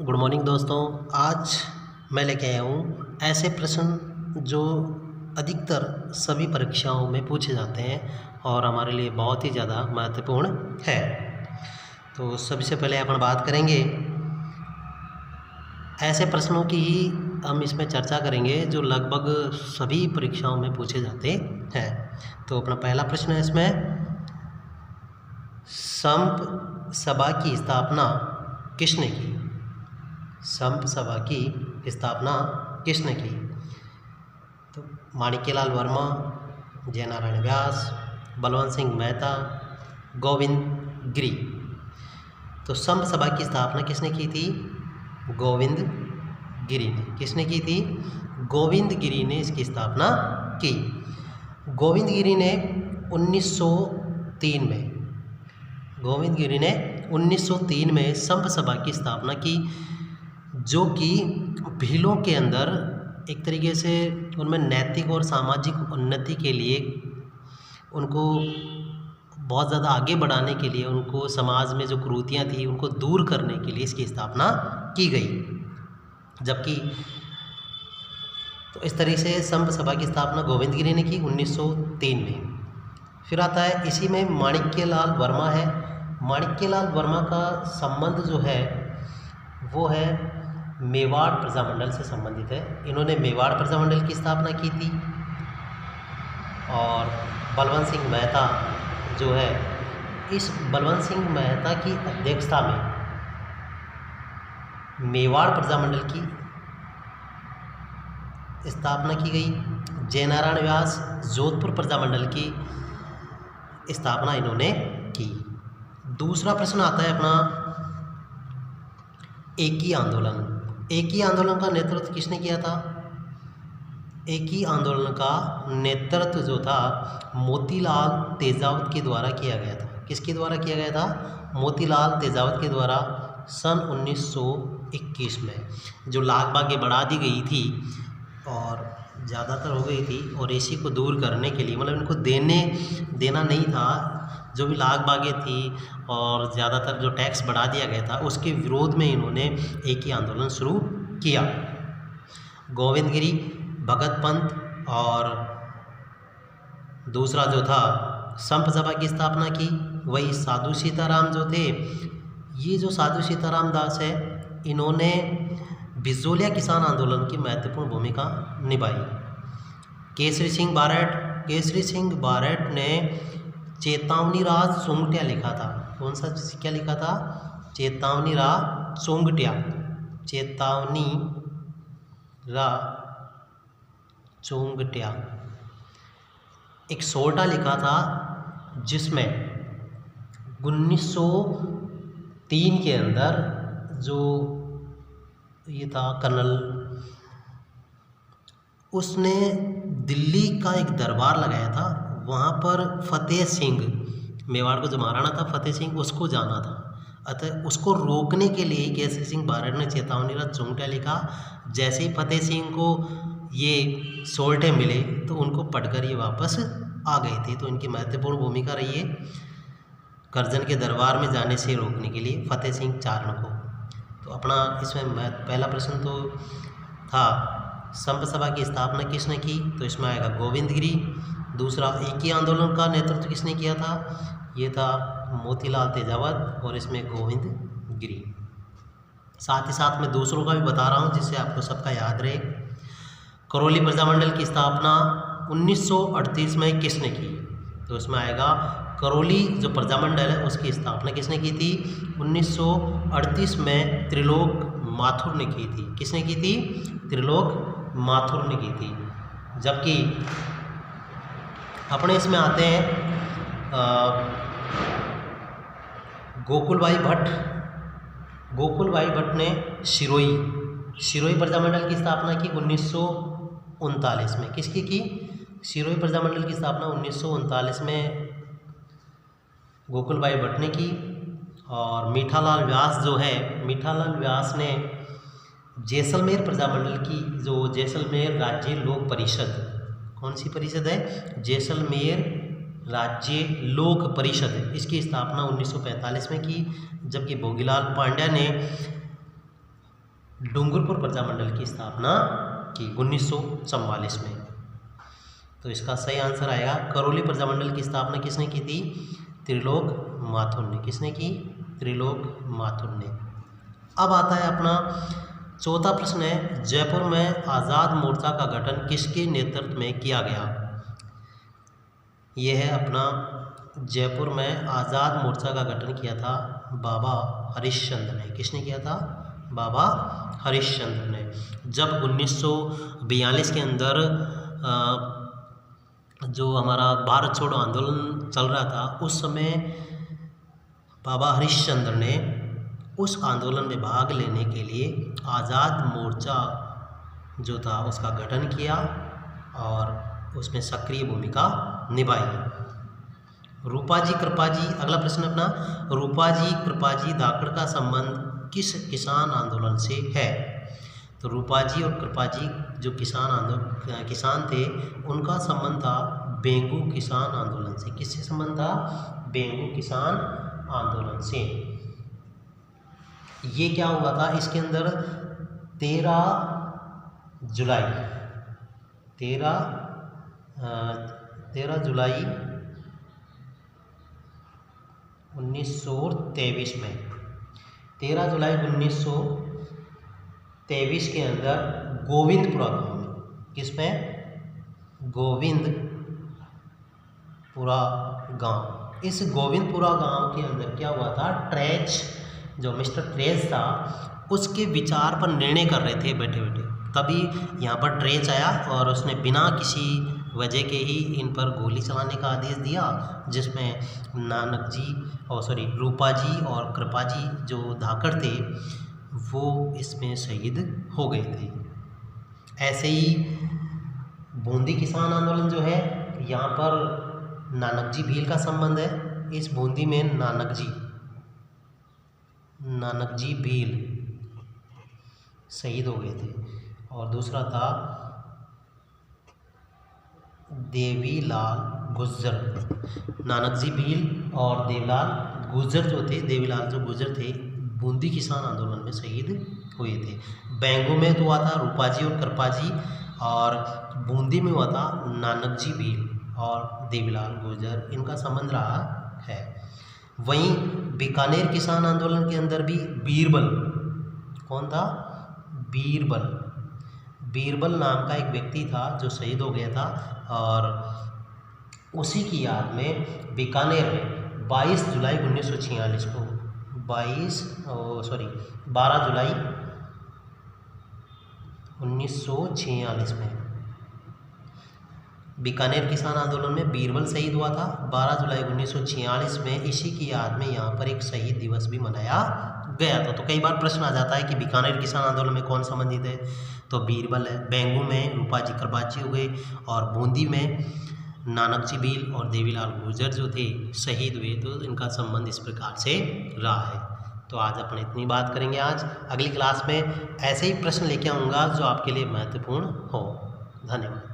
Good morning दोस्तों। आज मैं लेके आया हूँ ऐसे प्रश्न जो अधिकतर सभी परीक्षाओं में पूछे जाते हैं और हमारे लिए बहुत ही ज़्यादा महत्वपूर्ण है। तो सबसे पहले अपन बात करेंगे ऐसे प्रश्नों की ही हम इसमें चर्चा करेंगे जो लगभग सभी परीक्षाओं में पूछे जाते हैं। तो अपना पहला प्रश्न है इसमें, संप सभा की स्थापना किसने की? संप सभा की स्थापना किसने की? तो माणिक्यलाल वर्मा, जयनारायण व्यास, बलवंत सिंह मेहता, गोविंद गिरी। तो संप सभा की स्थापना किसने की थी? गोविंद गिरी ने। किसने की थी? गोविंद गिरी ने इसकी स्थापना की। गोविंद गिरी ने 1903 में गोविंद गिरी ने 1903 में संप सभा की स्थापना की, जो कि भीलों के अंदर एक तरीके से उनमें नैतिक और सामाजिक उन्नति के लिए, उनको बहुत ज़्यादा आगे बढ़ाने के लिए, उनको समाज में जो कुरीतियाँ थी उनको दूर करने के लिए इसकी स्थापना की गई। जबकि तो इस तरीके से संप सभा की स्थापना गोविंद गिरी ने की 1903 में। फिर आता है इसी में माणिक्यलाल वर्मा है। माणिक्यलाल वर्मा का संबंध जो है वो है मेवाड़ प्रजामंडल से संबंधित है। इन्होंने मेवाड़ प्रजामंडल की स्थापना की थी। और बलवंत सिंह मेहता जो है, इस बलवंत सिंह मेहता की अध्यक्षता में मेवाड़ प्रजामंडल की स्थापना की गई। जयनारायण व्यास जोधपुर प्रजामंडल की स्थापना इन्होंने की। दूसरा प्रश्न आता है अपना, एकी आंदोलन। एकी आंदोलन का नेतृत्व किसने किया था? एकी आंदोलन का नेतृत्व जो था मोतीलाल तेजावत के द्वारा किया गया था। किसके द्वारा किया गया था? मोतीलाल तेजावत के द्वारा सन 1921 में। जो लाग बागें बढ़ा दी गई थी और ज़्यादातर हो गई थी, और इसी को दूर करने के लिए, मतलब इनको देना नहीं था, जो भी लाग बागें थी और ज़्यादातर जो टैक्स बढ़ा दिया गया था उसके विरोध में इन्होंने एक ही आंदोलन शुरू किया। गोविंद गिरी, भगत पंत और दूसरा जो था संप सभा की स्थापना की वही साधु सीताराम जो थे। ये जो साधु सीताराम दास है, इन्होंने बिजोलिया किसान आंदोलन की महत्वपूर्ण भूमिका निभाई। केसरी सिंह बारट ने चेतावनी राज सोंगटिया लिखा था। कौन सा क्या लिखा था? चेतावनी रा सोंगटिया। चेतावनी रा सोंगटिया एक सोल्टा लिखा था, जिसमें 1903 के अंदर जो ये था कर्नल, उसने दिल्ली का एक दरबार लगाया था। वहाँ पर फतेह सिंह, मेवाड़ को जो महाराणा था फतेह सिंह, उसको जाना था। अतः उसको रोकने के लिए केसरी सिंह बारट ने चेतावनी राज सोंगटिया लिखा। जैसे ही फतेह सिंह को ये सोल्टे मिले तो उनको पढ़कर ये वापस आ गए थे। तो इनकी महत्वपूर्ण भूमिका रही है करजन के दरबार में जाने से रोकने के लिए फतेह सिंह चारण को। तो अपना इसमें पहला प्रश्न तो था संप सभा की स्थापना किसने की? तो इसमें आएगा गोविंद गिरी। दूसरा, एकी आंदोलन का नेतृत्व किसने किया था? ये था मोतीलाल तेजावत, और इसमें गोविंद गिरी। साथ ही साथ मैं दूसरों का भी बता रहा हूँ जिससे आपको सबका याद रहे। करौली प्रजामंडल की स्थापना 1938 में किसने की? तो इसमें आएगा करौली जो प्रजामंडल है उसकी स्थापना किसने की थी? 1938 में त्रिलोक माथुर ने की थी। किसने की थी? त्रिलोक माथुर ने की थी। जबकि अपने इसमें आते हैं गोकुलभाई भट्ट ने शिरोई प्रजामंडल की स्थापना की 1939 में। किसकी की? शिरोई प्रजामंडल की स्थापना 1939 में गोकुलभाई भट्ट ने की। और मीठालाल व्यास जो है, मीठालाल व्यास ने जैसलमेर प्रजामंडल की, जो जैसलमेर राज्य लोक परिषद, कौन सी परिषद है? जैसलमेर राज्य लोक परिषद, इसकी स्थापना 1945 में की। जबकि भोगीलाल पांड्या ने डूंगरपुर प्रजामंडल की स्थापना की 1944 में। तो इसका सही आंसर आएगा करौली प्रजामंडल की स्थापना किसने की थी? त्रिलोक माथुर ने। किसने की? त्रिलोक माथुर ने। अब आता है अपना चौथा प्रश्न है, जयपुर में आज़ाद मोर्चा का गठन किसके नेतृत्व में किया गया? यह है अपना जयपुर में आज़ाद मोर्चा का गठन किया था बाबा हरिश्चंद्र ने। किसने किया था? बाबा हरिश्चंद्र ने। जब 1942 के अंदर जो हमारा भारत छोड़ो आंदोलन चल रहा था, उस समय बाबा हरिश्चंद्र ने उस आंदोलन में भाग लेने के लिए आज़ाद मोर्चा जो था उसका गठन किया और उसमें सक्रिय भूमिका निभाई। रूपाजी कृपाजी, अगला प्रश्न अपना, रूपाजी कृपाजी धाकड़ का संबंध किस किसान आंदोलन से है? तो रूपाजी और कृपाजी जो किसान थे, उनका संबंध था बेंगू किसान आंदोलन से। किससे संबंध था? बेंगू किसान आंदोलन से। ये क्या हुआ था? इसके अंदर 13 जुलाई 1923 में, 13 जुलाई 1923 के अंदर गोविंदपुरा गांव में, किसमें? गोविंदपुरा गांव। इस गोविंदपुरा गांव के अंदर क्या हुआ था? ट्रेच, जो मिस्टर ट्रेच था, उसके विचार पर निर्णय कर रहे थे बैठे बैठे, तभी यहाँ पर ट्रेच आया और उसने बिना किसी वजह के ही इन पर गोली चलाने का आदेश दिया, जिसमें रूपाजी और कृपाजी जो धाकड़ थे वो इसमें शहीद हो गए थे। ऐसे ही बूंदी किसान आंदोलन जो है, यहाँ पर नानकजी भील का संबंध है। इस बूंदी में नानकजी भील शहीद हो गए थे। और दूसरा था देवीलाल गुर्जर। नानकजी भील और देवीलाल गुर्जर थे, बूंदी किसान आंदोलन में शहीद हुए थे। बेंगू में तो हुआ था रूपाजी और कृपाजी, और बूंदी में हुआ था नानकजी भील और देवीलाल गुर्जर, इनका संबंध रहा है। वहीं बीकानेर किसान आंदोलन के अंदर भी बीरबल, कौन था? बीरबल नाम का एक व्यक्ति था जो शहीद हो गया था, और उसी की याद में बीकानेर में 12 जुलाई 1946 को 12 जुलाई 1946 में बीकानेर किसान आंदोलन में बीरबल शहीद हुआ था। 12 जुलाई 1946 में इसी की याद में यहाँ पर एक शहीद दिवस भी मनाया गया था। तो कई बार प्रश्न आ जाता है कि बीकानेर किसान आंदोलन में कौन संबंधित है? तो बीरबल है। बेंगू में रूपाजी कृपाजी हो गए, और बूंदी में नानकजी भील और देवीलाल गुर्जर जो थे शहीद हुए। तो इनका संबंध इस प्रकार से रहा है। तो आज अपन इतनी बात करेंगे। आज अगली क्लास में ऐसे ही प्रश्न लेके आऊँगा जो आपके लिए महत्वपूर्ण हो। धन्यवाद।